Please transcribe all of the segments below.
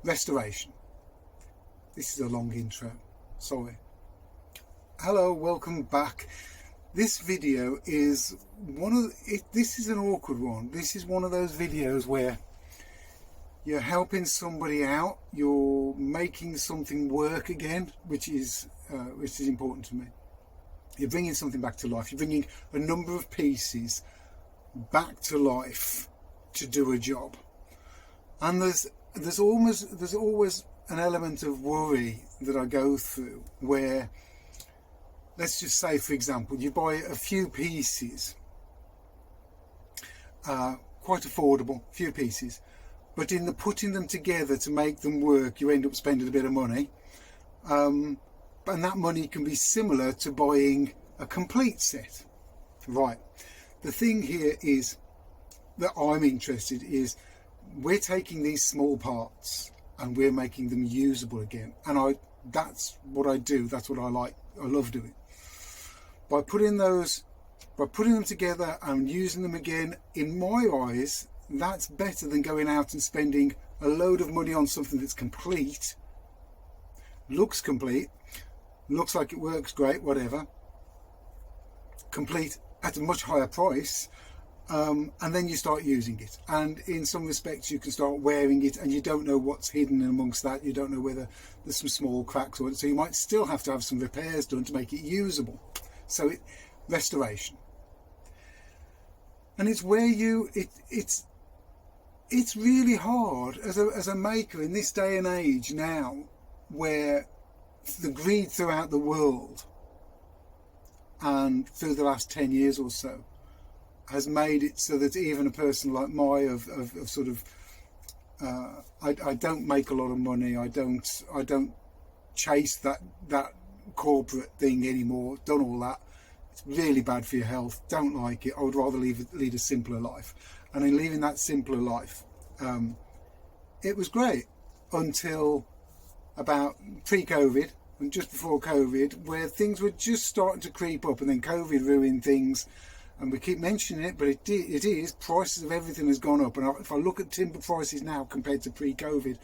Restoration. This is a long intro, sorry. Hello, welcome back. This video is this is an awkward one. This is one of those videos where you're helping somebody out, you're making something work again, which is important to me. You're bringing something back to life. You're bringing a number of pieces back to life to do a job. And there's always an element of worry that I go through where, let's just say, for example, you buy a few pieces, quite affordable, few pieces, but in the putting them together to make them work, you end up spending a bit of money. And that money can be similar to buying a complete set. Right. The thing here is that I'm interested is we're taking these small parts and we're making them usable again. And that's what I do. That's what I like. I love doing. By putting them together and using them again, in my eyes, that's better than going out and spending a load of money on something that's complete, looks complete, looks like it works great, whatever, complete at a much higher price, and then you start using it, and in some respects you can start wearing it and you don't know what's hidden amongst that. You don't know whether there's some small cracks or so you might still have to have some repairs done to make it usable. So restoration, and it's where it's really hard as a maker in this day and age now, where the greed throughout the world and through the last 10 years or so has made it so that even a person like I don't make a lot of money. I don't chase that corporate thing anymore. Done all that. It's really bad for your health. Don't like it. I would rather lead a simpler life. And in leaving that simpler life, it was great until about pre-COVID and just before COVID, where things were just starting to creep up, and then COVID ruined things. And we keep mentioning it, but it is, prices of everything has gone up. And if I look at timber prices now compared to pre-COVID,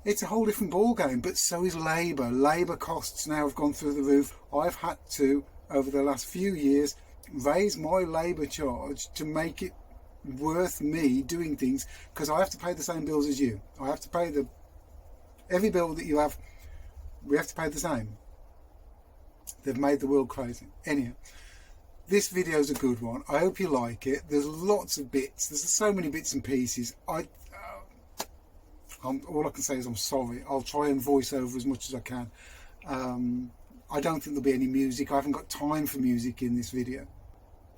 it's a whole different ball game. But so is labour. Labour costs now have gone through the roof. I've had to, over the last few years, raise my labour charge to make it worth me doing things, because I have to pay the same bills as you. I have to pay every bill that you have. We have to pay the same. They've made the world crazy. Anyhow, this video is a good one. I hope you like it. There's lots of bits. There's so many bits and pieces. All I can say is I'm sorry. I'll try and voice over as much as I can. I don't think there'll be any music. I haven't got time for music in this video.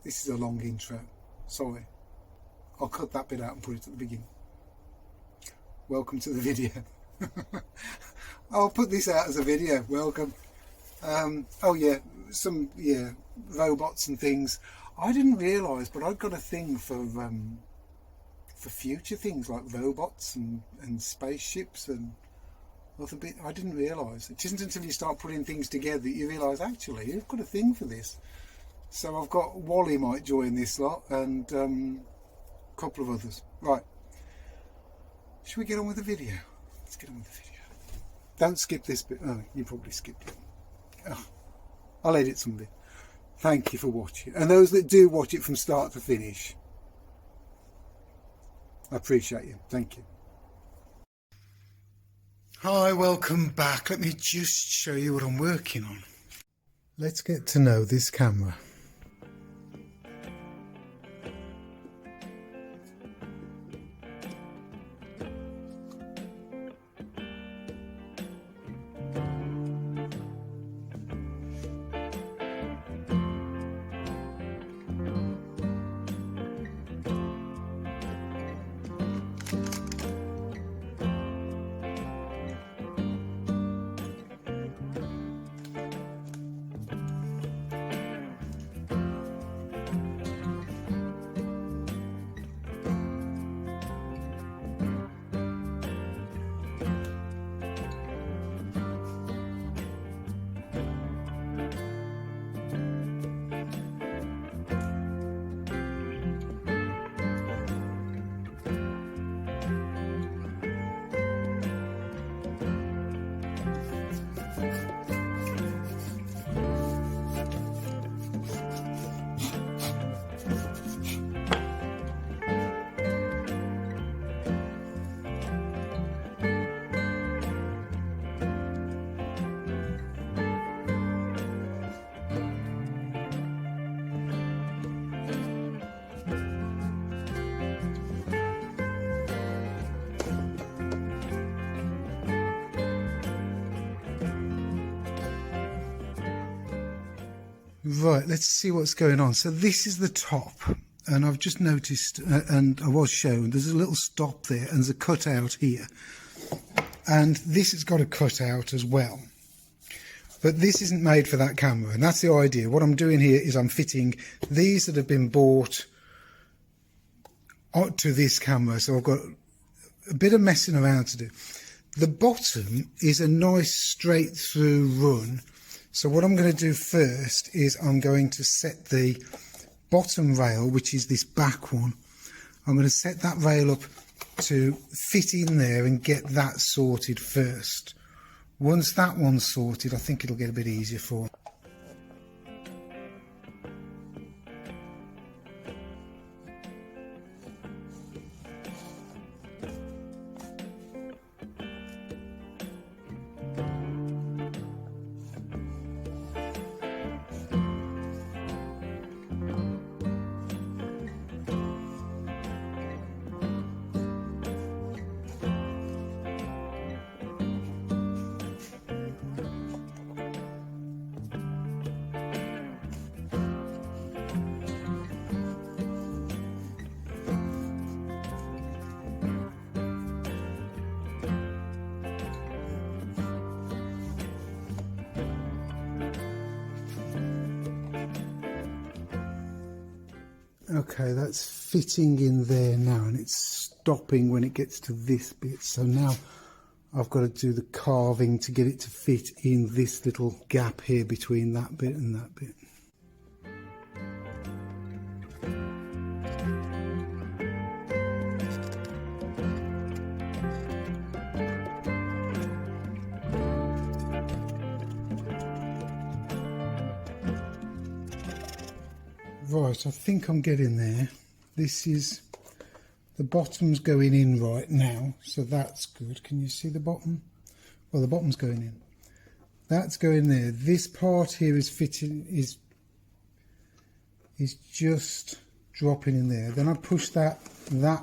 This is a long intro. Sorry. I'll cut that bit out and put it at the beginning. Welcome to the video. I'll put this out as a video. Welcome. Robots and things. I didn't realise, but I've got a thing for future things like robots and spaceships and other bit. I didn't realise. It isn't until you start putting things together that you realise actually you've got a thing for this. So I've got Wally might join this lot, and a couple of others. Right. Should we get on with the video? Let's get on with the video. Don't skip this bit. Oh, you probably skipped it. Oh, I'll edit some bit. Thank you for watching. And those that do watch it from start to finish, I appreciate you. Thank you. Hi, welcome back. Let me just show you what I'm working on. Let's get to know this camera. Right, let's see what's going on. So this is the top, and I've just noticed, and I was shown, there's a little stop there, and there's a cutout here. And this has got a cutout as well. But this isn't made for that camera, and that's the idea. What I'm doing here is I'm fitting these that have been bought to this camera, so I've got a bit of messing around to do. The bottom is a nice straight through run. So what I'm going to do first is I'm going to set the bottom rail, which is this back one. I'm going to set that rail up to fit in there and get that sorted first. Once that one's sorted, I think it'll get a bit easier for me. Okay, that's fitting in there now, and it's stopping when it gets to this bit. So now I've got to do the carving to get it to fit in this little gap here between that bit and that bit. Right, I think I'm getting there. This is, the bottom's going in right now, so that's good. Can you see the bottom? Well, the bottom's going in. That's going there. This part here is fitting, is just dropping in there. Then I push that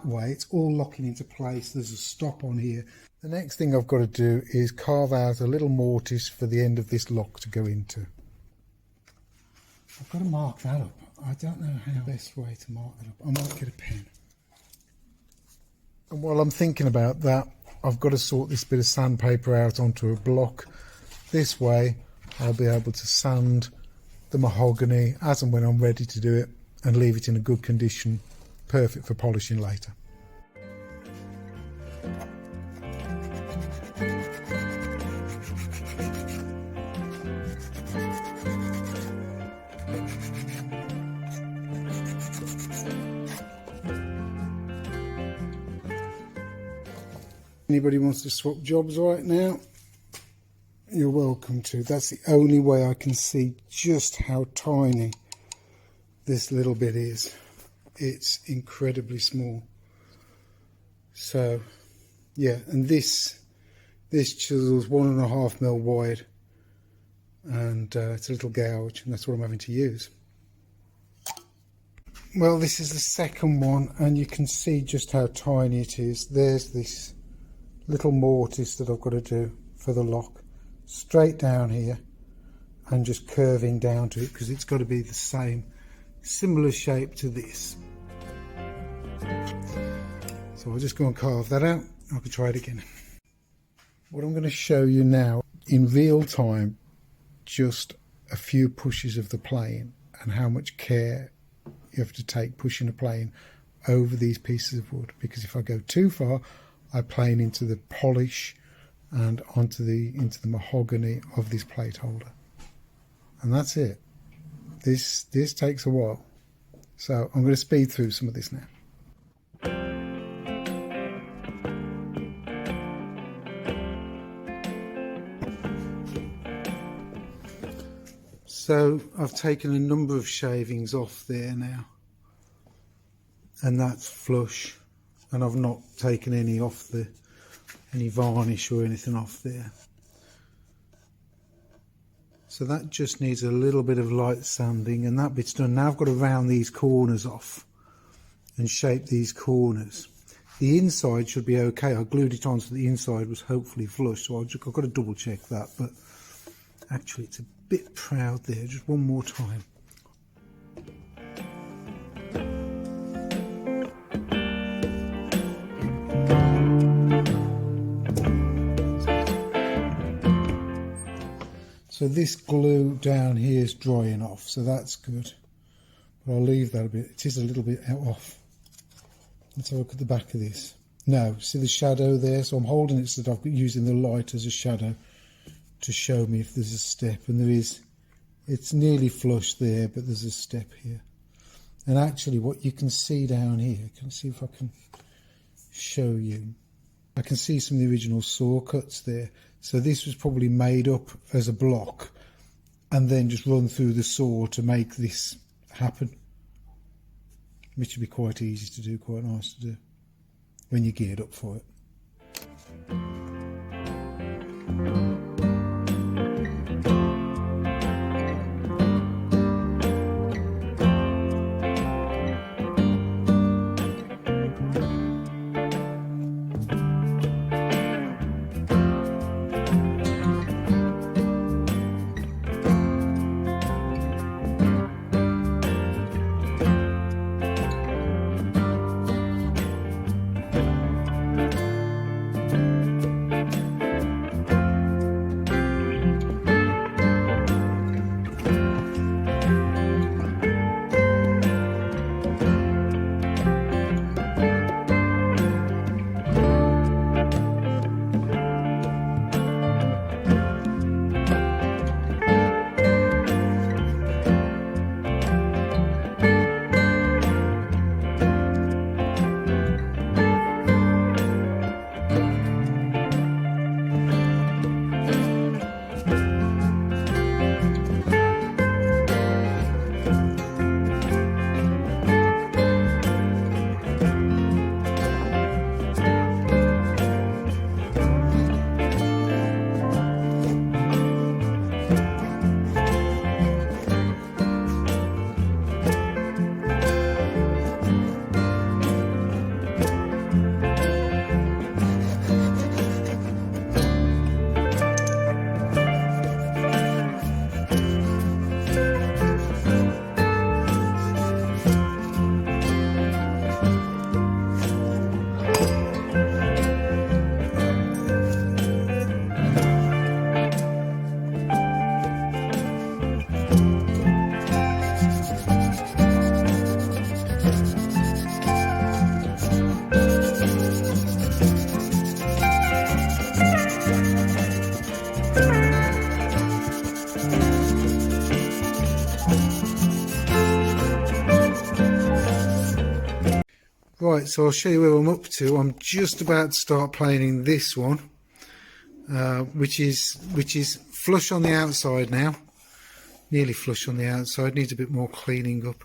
way. It's all locking into place. There's a stop on here. The next thing I've got to do is carve out a little mortise for the end of this lock to go into. I've got to mark that up. I don't know how the best way to mark that up. I might get a pen. And while I'm thinking about that, I've got to sort this bit of sandpaper out onto a block. This way I'll be able to sand the mahogany as and when I'm ready to do it and leave it in a good condition, perfect for polishing later. Anybody wants to swap jobs right now, you're welcome to. That's the only way I can see just how tiny this little bit is. It's incredibly small. So yeah, and this chisel's 1.5 mil wide, and it's a little gouge, and that's what I'm having to use. Well, this is the second one, and you can see just how tiny it is. There's this little mortise that I've got to do for the lock, straight down here and just curving down to it, because it's got to be the same, similar shape to this. So I'll just go and carve that out. I can try it again. What I'm going to show you now in real time, just a few pushes of the plane and how much care you have to take pushing a plane over these pieces of wood, because if I go too far, I plane into the polish and into the mahogany of this plate holder, and that's it. This takes a while, so I'm going to speed through some of this now. So I've taken a number of shavings off there now, and that's flush. And I've not taken any off any varnish or anything off there. So that just needs a little bit of light sanding, and that bit's done. Now I've got to round these corners off and shape these corners. The inside should be okay. I glued it on so the inside was hopefully flush, so I've got to double check that, but actually it's a bit proud there. Just one more time. So this glue down here is drying off, so that's good. But I'll leave that a bit. It is a little bit off. Let's have a look at the back of this. Now, see the shadow there? So I'm holding it so that I've got using the light as a shadow to show me if there's a step. And there is. It's nearly flush there, but there's a step here. And actually what you can see down here, can see if I can show you. I can see some of the original saw cuts there. So this was probably made up as a block and then just run through the saw to make this happen. Which would be quite easy to do, quite nice to do when you're geared up for it. Right, so I'll show you where I'm up to. I'm just about to start planing this one, which is flush on the outside now, nearly flush on the outside, needs a bit more cleaning up.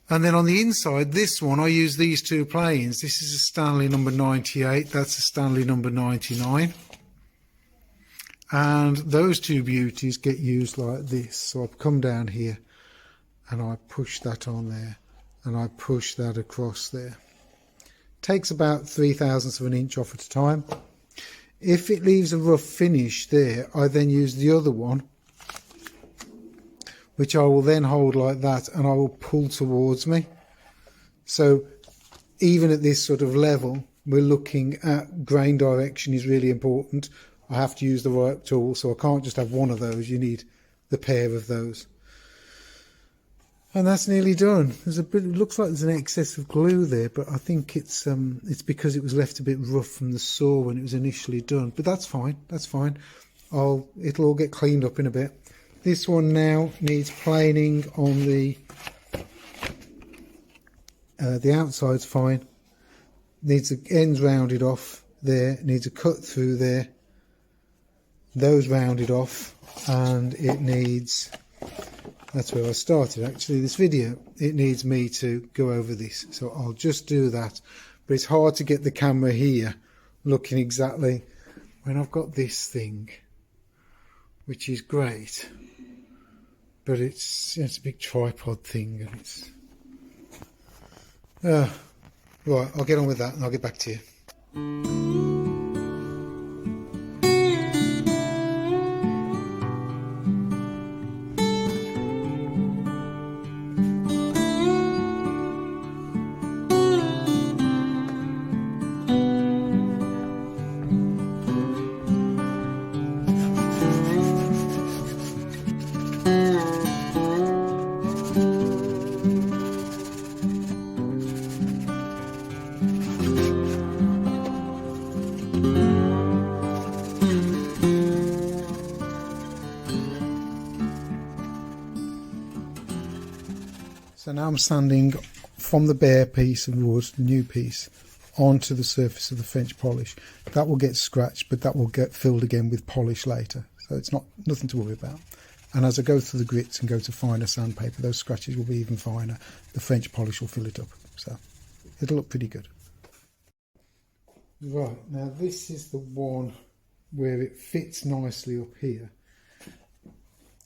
And then on the inside, this one, I use these two planes. This is a Stanley number 98, that's a Stanley number 99. And those two beauties get used like this. So I've come down here and I push that on there and I push that across there. Takes about 3/1000ths of an inch off at a time. If it leaves a rough finish there, I then use the other one, which I will then hold like that and I will pull towards me. So even at this sort of level, we're looking at grain direction is really important. I have to use the right tool, so I can't just have one of those. You need the pair of those. And that's nearly done. There's a bit, it looks like there's an excess of glue there, but I think it's because it was left a bit rough from the saw when it was initially done. But that's fine, that's fine. It'll all get cleaned up in a bit. This one now needs planing on the outside's fine. Needs the ends rounded off there, needs a cut through there. Those rounded off, and it needs, that's where I started actually this video, it needs me to go over this, so I'll just do that. But it's hard to get the camera here looking exactly when I've got this thing, which is great, but it's a big tripod thing, and it's right, I'll get on with that and I'll get back to you. So now I'm sanding from the bare piece of wood, the new piece, onto the surface of the French polish. That will get scratched, but that will get filled again with polish later. So it's nothing to worry about. And as I go through the grits and go to finer sandpaper, those scratches will be even finer. The French polish will fill it up. So it'll look pretty good. Right, now this is the one where it fits nicely up here.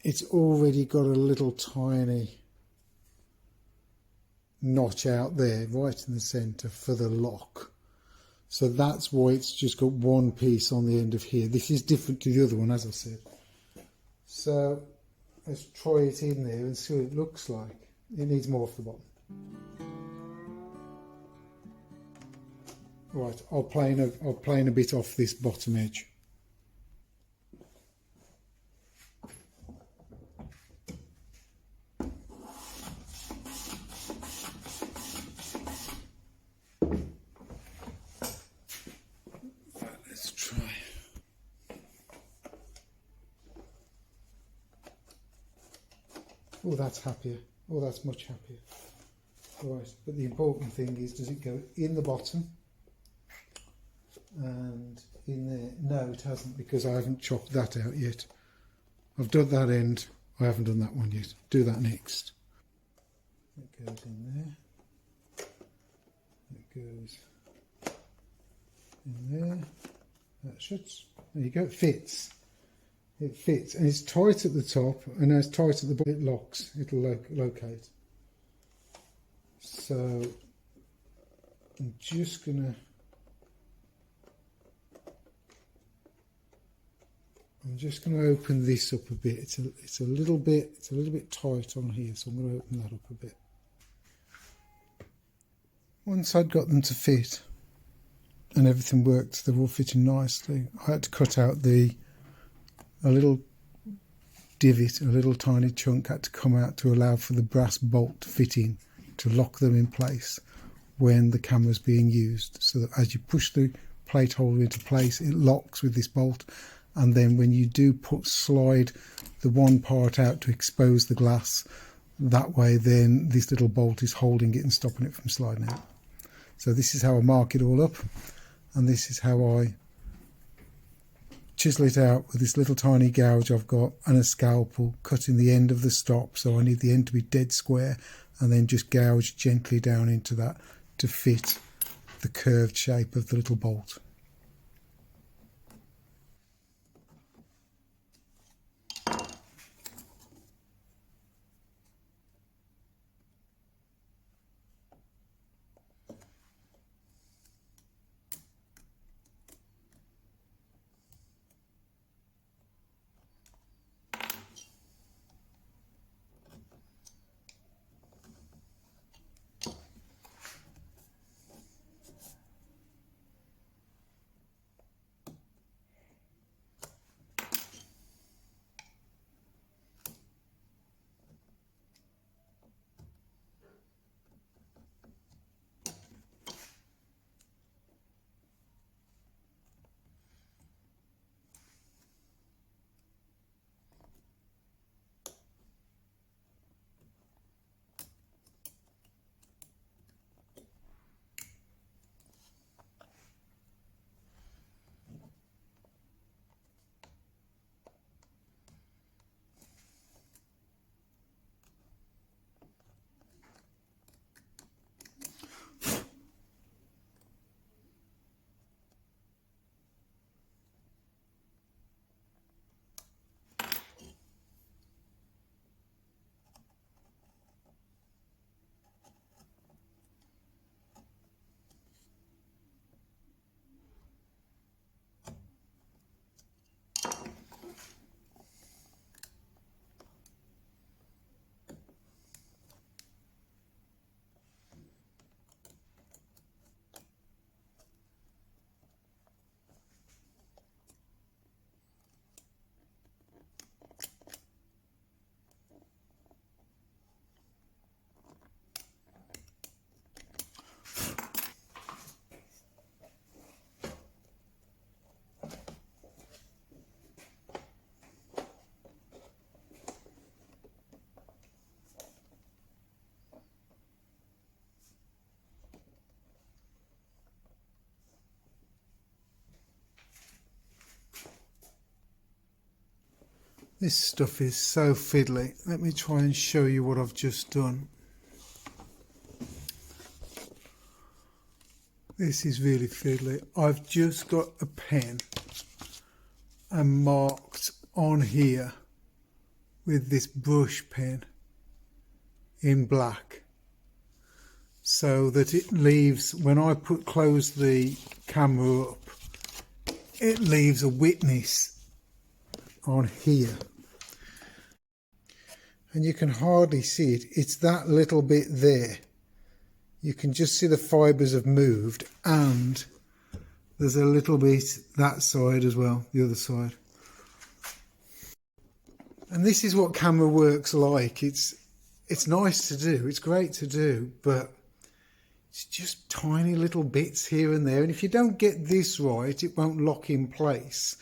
It's already got a little tiny notch out there right in the centre for the lock. So that's why it's just got one piece on the end of here. This is different to the other one, as I said. So let's try it in there and see what it looks like. It needs more off the bottom. Right, I'll plane a bit off this bottom edge. Let's try. Oh, that's happier. Oh, that's much happier. Right, but the important thing is, does it go in the bottom and in there? No, it hasn't, because I haven't chopped that out yet. I've done that end, I haven't done that one yet. Do that next. It goes in there. It goes in there. That shuts. There you go, it fits. It fits, and it's tight at the top, and as tight at the bottom, it locks, it'll locate. So I'm just gonna open this up a bit. It's a little bit tight on here, so I'm going to open that up a bit. Once I'd got them to fit and everything worked, they were all fitting nicely, I had to cut out a little divot, a little tiny chunk had to come out to allow for the brass bolt to fit in, to lock them in place when the camera's being used, so that as you push the plate holder into place, it locks with this bolt. And then when you do slide the one part out to expose the glass, that way then this little bolt is holding it and stopping it from sliding out. So this is how I mark it all up, and this is how I chisel it out with this little tiny gouge I've got and a scalpel, cutting the end of the stop, so I need the end to be dead square, and then just gouge gently down into that to fit the curved shape of the little bolt. This stuff is so fiddly. Let me try and show you what I've just done. This is really fiddly. I've just got a pen and marked on here with this brush pen in black, so that it leaves, when I close the camera up, it leaves a witness on here. And you can hardly see it. It's that little bit there. You can just see the fibres have moved, and there's a little bit that side as well, the other side. And this is what camera work's like. It's nice to do, it's great to do, but it's just tiny little bits here and there. And if you don't get this right, it won't lock in place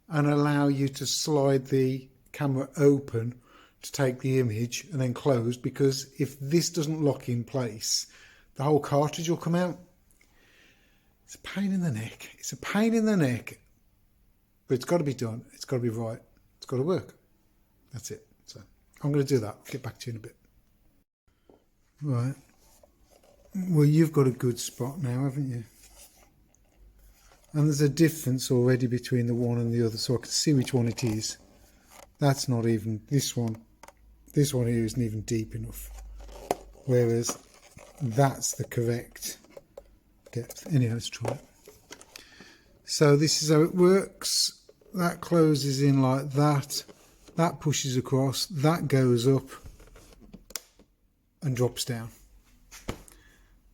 and allow you to slide the camera open to take the image and then close, because if this doesn't lock in place, the whole cartridge will come out. It's a pain in the neck. It's a pain in the neck, but it's got to be done. It's got to be right. It's got to work. That's it. So I'm going to do that. I'll get back to you in a bit. Right. Well, you've got a good spot now, haven't you? And there's a difference already between the one and the other, so I can see which one it is. That's not even this one. This one here isn't even deep enough. Whereas that's the correct depth. Anyway, let's try it. So this is how it works. That closes in like that. That pushes across. That goes up and drops down.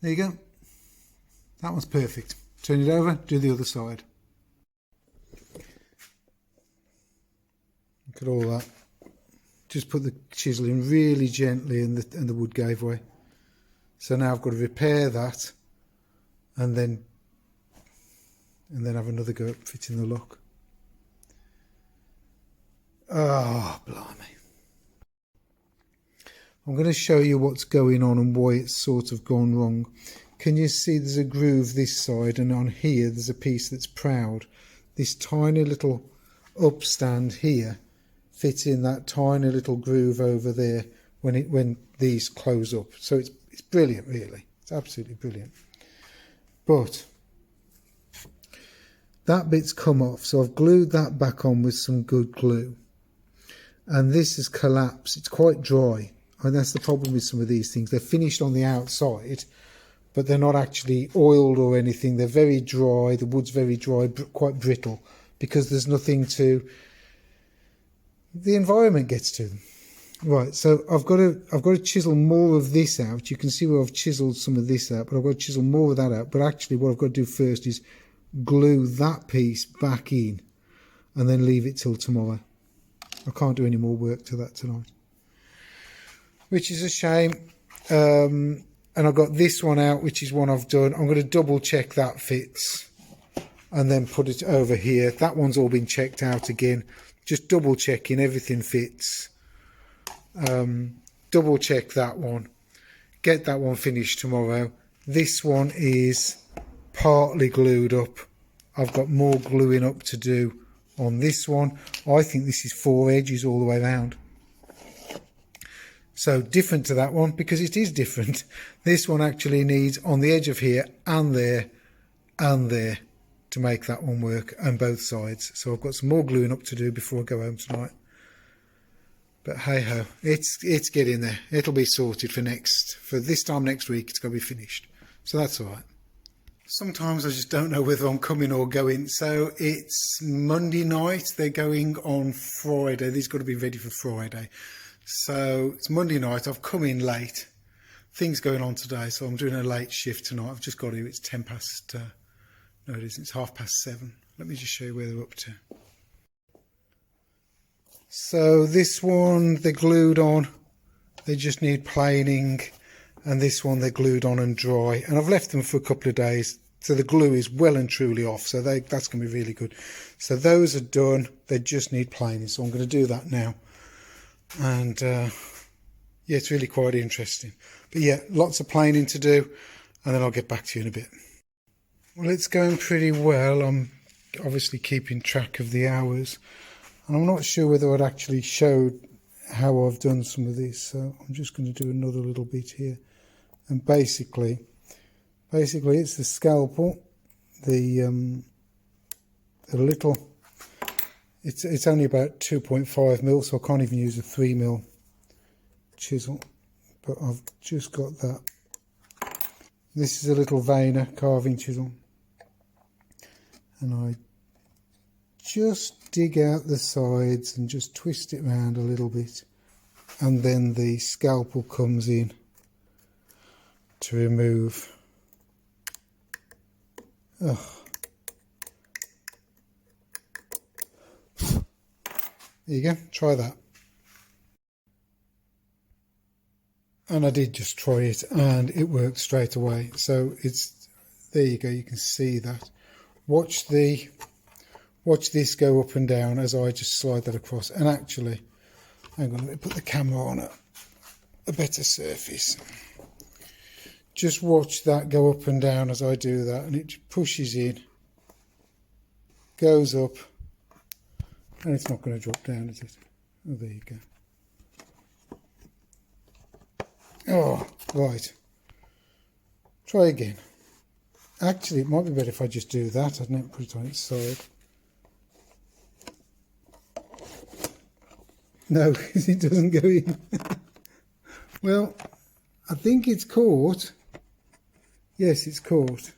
There you go. That one's perfect. Turn it over, do the other side. Look at all that. Just put the chisel in really gently, and the wood gave way. So now I've got to repair that and then have another go at fitting the lock. Oh, blimey. I'm going to show you what's going on and why it's sort of gone wrong. Can you see there's a groove this side, and on here there's a piece that's proud. This tiny little upstand here fits in that tiny little groove over there when these close up. So it's brilliant, really. It's absolutely brilliant. But that bit's come off, so I've glued that back on with some good glue. And this has collapsed. It's quite dry. And that's the problem with some of these things. They're finished on the outside, but they're not actually oiled or anything. They're very dry. The wood's very dry, quite brittle, because there's nothing to... The environment gets to them. Right, so I've got to chisel more of this out. You can see where I've chiseled some of this out, but I've got to chisel more of that out. But actually what I've got to do first is glue that piece back in and then leave it till tomorrow. I can't do any more work to that tonight, which is a shame. And I've got this one out, which is one I've done. I'm going to double check that fits and then put it over here. That one's all been checked out again. Just double checking everything fits. Double check that one. Get that one finished tomorrow. This one is partly glued up. I've got more gluing up to do on this one. I think this is 4 edges all the way around. So different to that one, because it is different. This one actually needs on the edge of here and there and there to make that one work, and both sides. So I've got some more gluing up to do before I go home tonight. But hey ho, it's getting there. It'll be sorted for this time next week. It's going to be finished. So that's all right. Sometimes I just don't know whether I'm coming or going. So it's Monday night. They're going on Friday. These got to be ready for Friday. So it's Monday night. I've come in late. Things going on today, so I'm doing a late shift tonight. I've just got here. It's 10 past... no, it isn't. It's 7:30. Let me just show you where they're up to. So this one they're glued on. They just need planing. And this one they're glued on and dry. And I've left them for a couple of days. So the glue is well and truly off. So that's going to be really good. So those are done. They just need planing. So I'm going to do that now. And yeah, it's really quite interesting. But yeah, lots of planing to do. And then I'll get back to you in a bit. Well, it's going pretty well. I'm obviously keeping track of the hours. And I'm not sure whether I'd actually showed how I've done some of this, so I'm just going to do another little bit here. And basically it's the scalpel, the little, it's only about 2.5 mil, so I can't even use a 3 mil chisel, but I've just got that. This is a little Vayner carving chisel, and I just dig out the sides and just twist it around a little bit, and then the scalpel comes in to remove. There you go, try that. And I did just try it and it worked straight away. So it's, there you go, you can see that. Watch this go up and down as I just slide that across. And actually, hang on, let me put the camera on a better surface. Just watch that go up and down as I do that, and it pushes in, goes up, and it's not going to drop down, is it? Oh, there you go. Oh, right. Try again. Actually, it might be better if I just do that. I'd never put it on its side. No, because it doesn't go in. Well, I think it's caught. Yes, it's caught.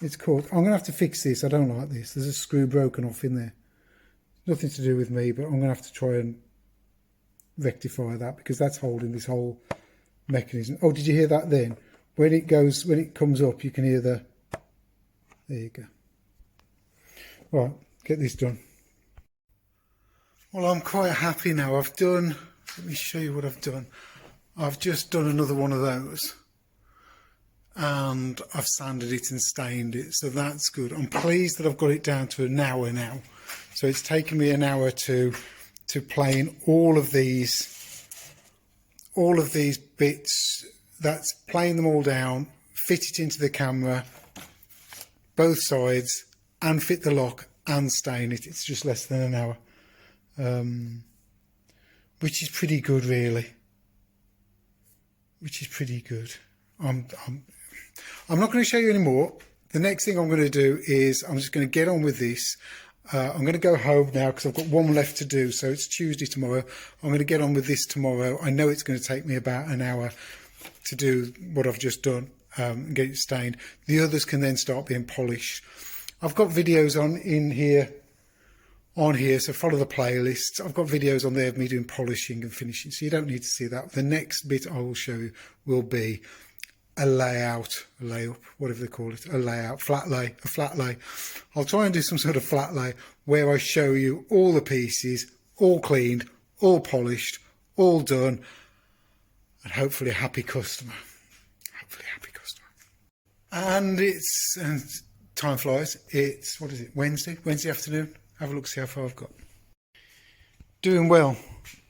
It's caught. I'm going to have to fix this. I don't like this. There's a screw broken off in there. Nothing to do with me, but I'm going to have to try and rectify that, because that's holding this whole mechanism. Oh, did you hear that then? When it comes up, you can hear the... There you go. Right, get this done. Well, I'm quite happy now. I've done... Let me show you what I've done. I've just done another one of those. And I've sanded it and stained it, so that's good. I'm pleased that I've got it down to an hour now. So it's taken me an hour to plane all of these bits. That's plane them all down, fit it into the camera, both sides, and fit the lock and stain it. It's just less than an hour, which is pretty good, really. Which is pretty good. I'm not going to show you any more. The next thing I'm going to do is I'm just going to get on with this. I'm going to go home now because I've got one left to do. So it's Tuesday tomorrow. I'm going to get on with this tomorrow. I know it's going to take me about an hour to do what I've just done and get it stained. The others can then start being polished. I've got videos on here, so follow the playlists. I've got videos on there of me doing polishing and finishing, so you don't need to see that. The next bit I will show you will be a layout, a layup, whatever they call it, a layout, flat lay, a flat lay. I'll try and do some sort of flat lay where I show you all the pieces, all cleaned, all polished, all done, and hopefully a happy customer. Hopefully a happy customer. And time flies. It's, what is it, Wednesday afternoon. Have a look, see how far I've got. Doing well.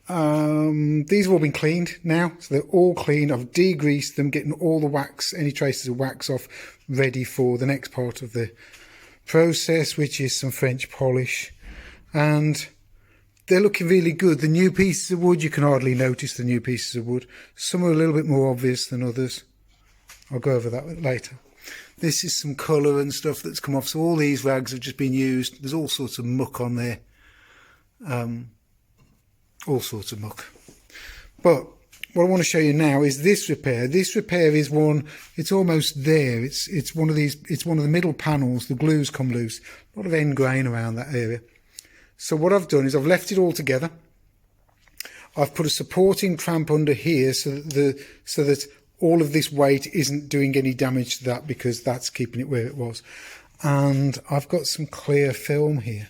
These have all been cleaned now, so they're all clean. I've degreased them, getting all the wax, any traces of wax off, ready for the next part of the process, which is some French polish. And they're looking really good. The new pieces of wood, you can hardly notice the new pieces of wood. Some are a little bit more obvious than others. I'll go over that later. This is some colour and stuff that's come off. So all these rags have just been used. There's all sorts of muck on there. All sorts of muck. But what I want to show you now is this repair. This repair is one, it's almost there. It's one of these, it's one of the middle panels. The glue's come loose. A lot of end grain around that area. So what I've done is I've left it all together. I've put a supporting clamp under here so that all of this weight isn't doing any damage to that, because that's keeping it where it was. And I've got some clear film here.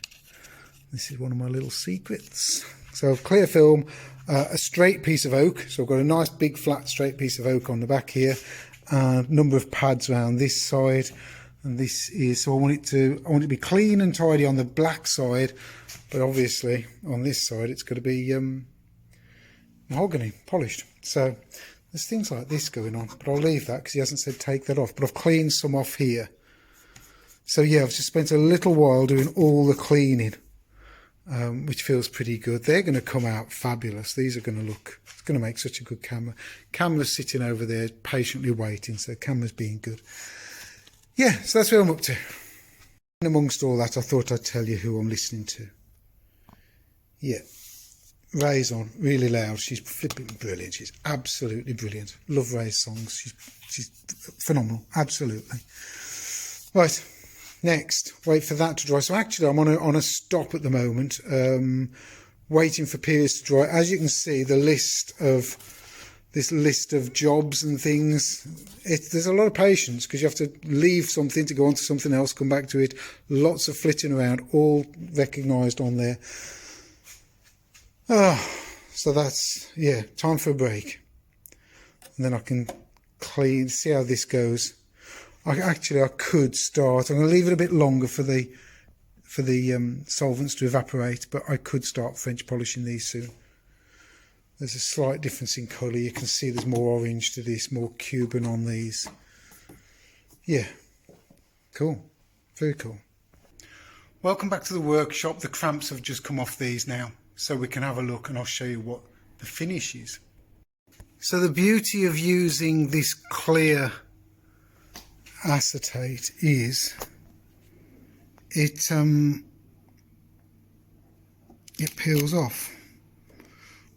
This is one of my little secrets. So clear film, a straight piece of oak. So I've got a nice big flat straight piece of oak on the back here. A number of pads around this side. And this is, so I want it to be clean and tidy on the black side. But obviously on this side it's going to be mahogany, polished. So there's things like this going on, but I'll leave that because he hasn't said take that off. But I've cleaned some off here. So yeah, I've just spent a little while doing all the cleaning. which feels pretty good. They're going to come out fabulous. These are going to look, it's going to make such a good camera. Camera's sitting over there patiently waiting, so camera's being good. Yeah, so that's where I'm up to. And amongst all that, I thought I'd tell you who I'm listening to. Yeah, Ray's on, really loud. She's flipping brilliant. She's absolutely brilliant. Love Ray's songs. She's phenomenal, absolutely. Right, next, wait for that to dry. So actually, I'm on a stop at the moment, waiting for periods to dry. As you can see, this list of jobs and things, there's a lot of patience, because you have to leave something to go on to something else, come back to it. Lots of flitting around, all recognised on there. So that's, yeah, time for a break. And then I can see how this goes. I could start. I'm going to leave it a bit longer for the solvents to evaporate, but I could start French polishing these soon. There's a slight difference in colour. You can see there's more orange to this, more Cuban on these. Yeah, cool, very cool. Welcome back to the workshop. The cramps have just come off these now, so we can have a look and I'll show you what the finish is. So the beauty of using this clear acetate is it peels off,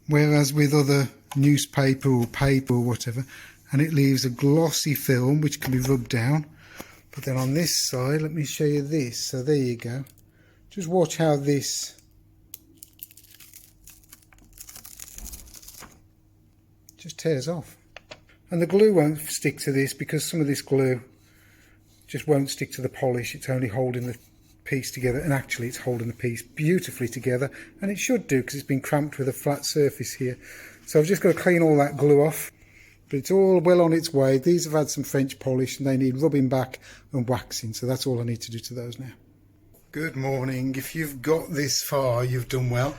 whereas with other newspaper or paper or whatever, and it leaves a glossy film which can be rubbed down. But then on this side, let me show you this. So there you go. Just watch how this just tears off, and the glue won't stick to this because some of this glue just won't stick to the polish. It's only holding the piece together, and actually it's holding the piece beautifully together, and it should do because it's been cramped with a flat surface here. So I've just got to clean all that glue off, but it's all well on its way. These have had some French polish and they need rubbing back and waxing, so that's all I need to do to those now. Good morning. If you've got this far, you've done well.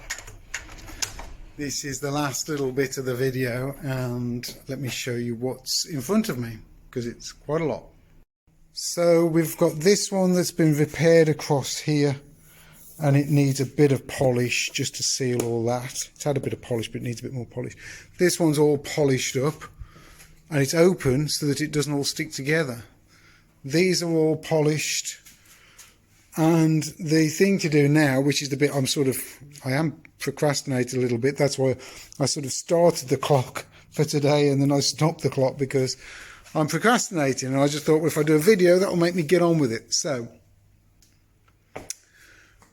This is the last little bit of the video, and let me show you what's in front of me, because it's quite a lot. So we've got this one that's been repaired across here, and it needs a bit of polish just to seal all that. It's had a bit of polish, but it needs a bit more polish. This one's all polished up, and it's open so that it doesn't all stick together. These are all polished, and the thing to do now, which is the bit I am procrastinating a little bit. That's why I sort of started the clock for today and then I stopped the clock, because I'm procrastinating, and I just thought, well, if I do a video, that will make me get on with it. So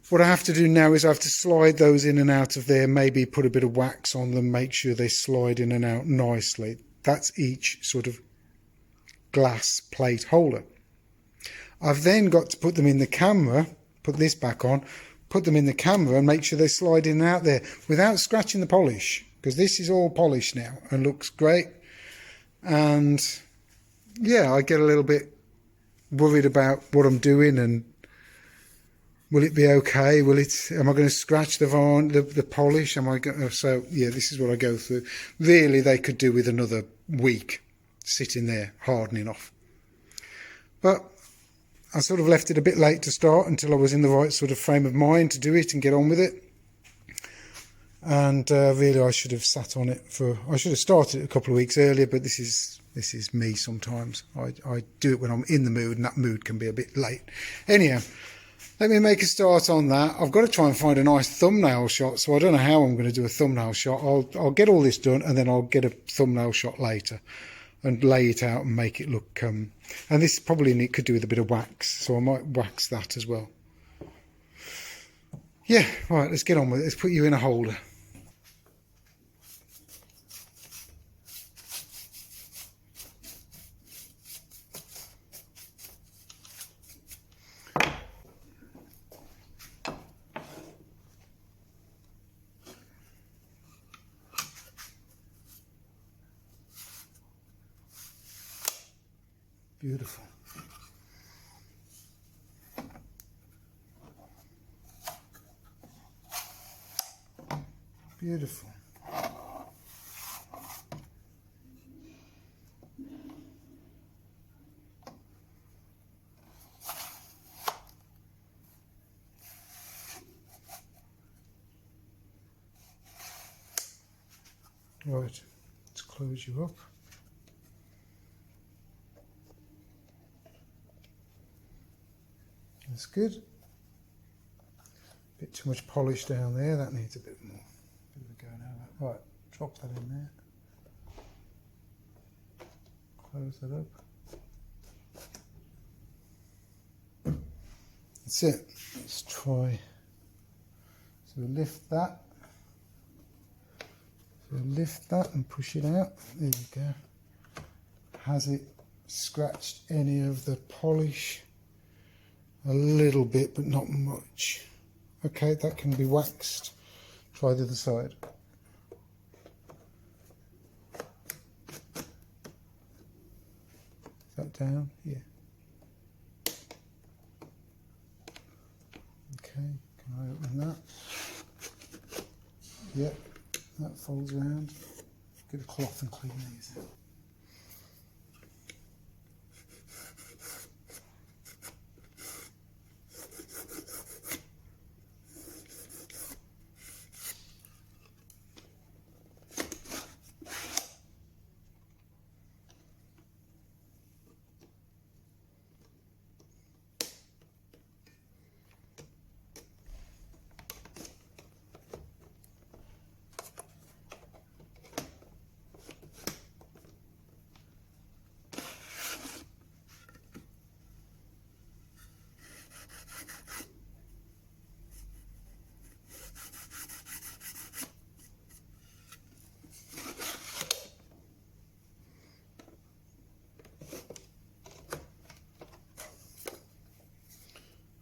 what I have to do now is I have to slide those in and out of there, maybe put a bit of wax on them, make sure they slide in and out nicely. That's each sort of glass plate holder. I've then got to put them in the camera, put this back on, put them in the camera and make sure they slide in and out there without scratching the polish, because this is all polished now and looks great. And yeah, I get a little bit worried about what I'm doing, and will it be okay? Am I going to scratch the polish? So yeah, this is what I go through. Really, they could do with another week sitting there hardening off. But I sort of left it a bit late to start until I was in the right sort of frame of mind to do it and get on with it. And really, I should have sat on it I should have started it a couple of weeks earlier, but this is me sometimes. I do it when I'm in the mood, and that mood can be a bit late. Anyhow, let me make a start on that. I've got to try and find a nice thumbnail shot, so I don't know how I'm going to do a thumbnail shot. I'll get all this done, and then I'll get a thumbnail shot later and lay it out and make it look... and this probably could do with a bit of wax, so I might wax that as well. Yeah, right, let's get on with it. Let's put you in a holder. Beautiful. Beautiful. Right, let's close you up. That's good. Bit too much polish down there, that needs a bit more. Bit of a going over. Right, drop that in there. Close that up. That's it. Let's try. So we lift that. So lift that and push it out. There you go. Has it scratched any of the polish? A little bit, but not much. Okay, that can be waxed. Try the other side. Is that down? Yeah. Okay, can I open that? Yep, that folds around. Get a cloth and clean these out.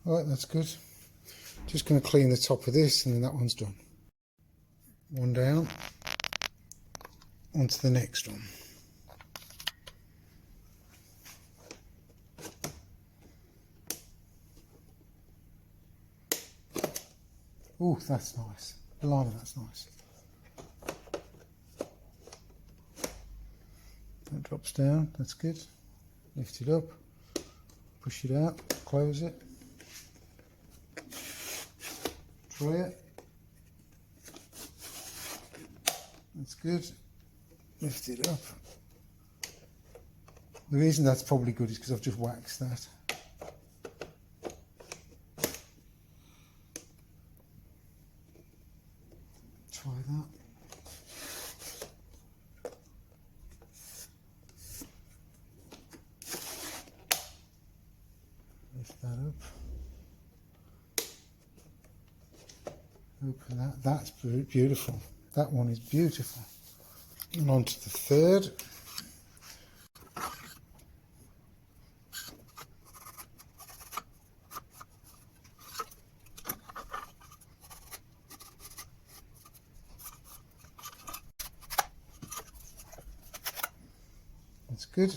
Right, that's good. Just going to clean the top of this and then that one's done. One down, onto the next one. Oh, that's nice. Blimey, that's nice. That drops down, that's good. Lift it up, push it out, close it. Try it. That's good. Lift it up. The reason that's probably good is because I've just waxed that. Try that. Lift that up. Open that. That's beautiful. That one is beautiful. And on to the third. That's good.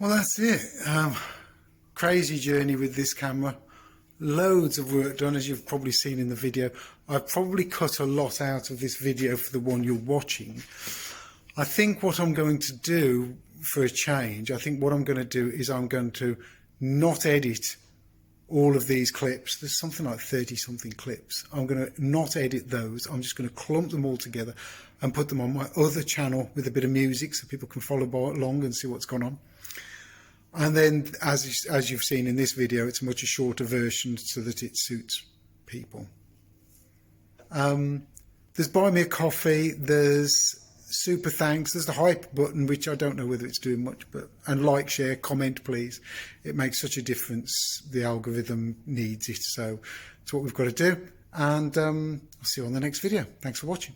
Well, that's it. Crazy journey with this camera. Loads of work done, as you've probably seen in the video. I've probably cut a lot out of this video for the one you're watching. I think what I'm going to do for a change, I think what I'm going to do is I'm going to not edit all of these clips. There's something like 30 something clips. I'm going to not edit those. I'm just going to clump them all together and put them on my other channel with a bit of music so people can follow along and see what's going on. And then, as you've seen in this video, it's a much shorter version so that it suits people. There's buy me a coffee, there's super thanks, there's the hype button, which I don't know whether it's doing much, but and like, share, comment please. It makes such a difference. The algorithm needs it, so it's what we've got to do. And I'll see you on the next video. Thanks for watching.